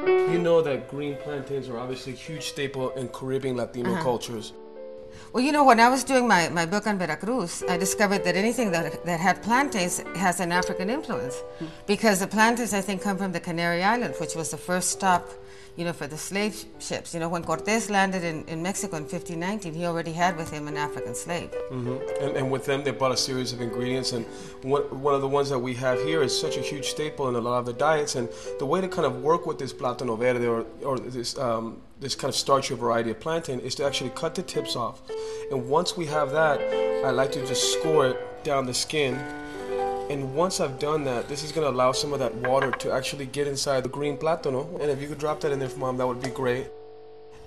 You know that green plantains are obviously a huge staple in Caribbean Latino cultures. Well, you know, when I was doing my book on Veracruz, I discovered that anything that had plantains has an African influence. Because the plantains, I think, come from the Canary Islands, which was the first stop, you know, for the slave ships. You know, when Cortés landed in Mexico in 1519, he already had with him an African slave. And with them, they brought a series of ingredients. And one of the ones that we have here is such a huge staple in a lot of the diets. And the way to kind of work with this plátano verde or this kind of starchy variety of plantain is to actually cut the tips off. And once we have that, I like to just score it down the skin. And once I've done that, this is going to allow some of that water to actually get inside the green plátano. And if you could drop that in there for Mom, that would be great.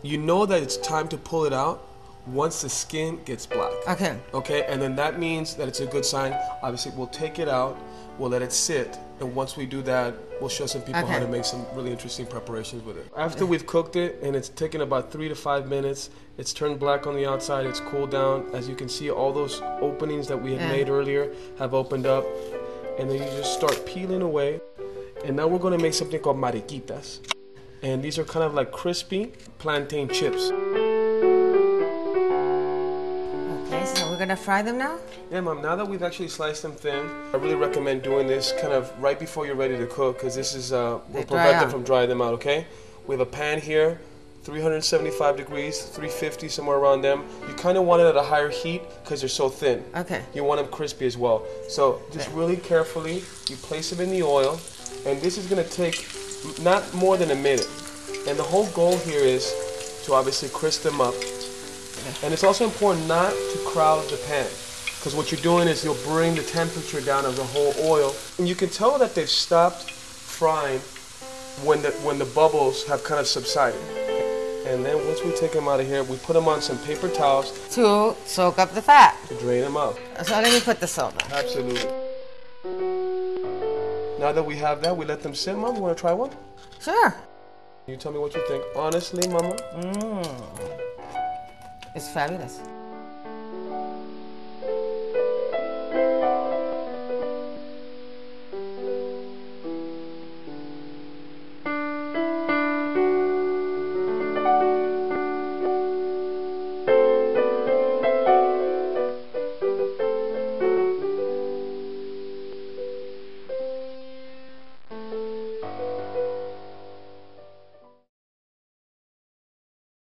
You know that it's time to pull it out once the skin gets black. Okay. Okay, and then that means that it's a good sign. Obviously, we'll take it out, we'll let it sit, and once we do that, we'll show some people how to make some really interesting preparations with it. After we've cooked it, and it's taken about 3 to 5 minutes, it's turned black on the outside, it's cooled down. As you can see, all those openings that we had made earlier have opened up, and then you just start peeling away. And now we're going to make something called mariquitas. And these are kind of like crispy plantain chips. Okay, so we're gonna fry them now? Yeah, Mom, now that we've actually sliced them thin, I really recommend doing this kind of right before you're ready to cook, because this is, will prevent them from drying them out, okay? We have a pan here, 375 degrees, 350, somewhere around them. You kind of want it at a higher heat because they're so thin. Okay. You want them crispy as well. So just really carefully, you place them in the oil, and this is gonna take not more than a minute. And the whole goal here is to obviously crisp them up. And it's also important not to crowd the pan, because what you're doing is you'll bring the temperature down of the whole oil. And you can tell that they've stopped frying when the bubbles have kind of subsided. And then once we take them out of here, we put them on some paper towels to soak up the fat. To drain them out. So let me put the salt on. Absolutely. Now that we have that, we let them sit. Mom, you want to try one? Sure. You tell me what you think. Honestly, Mama. It's fabulous.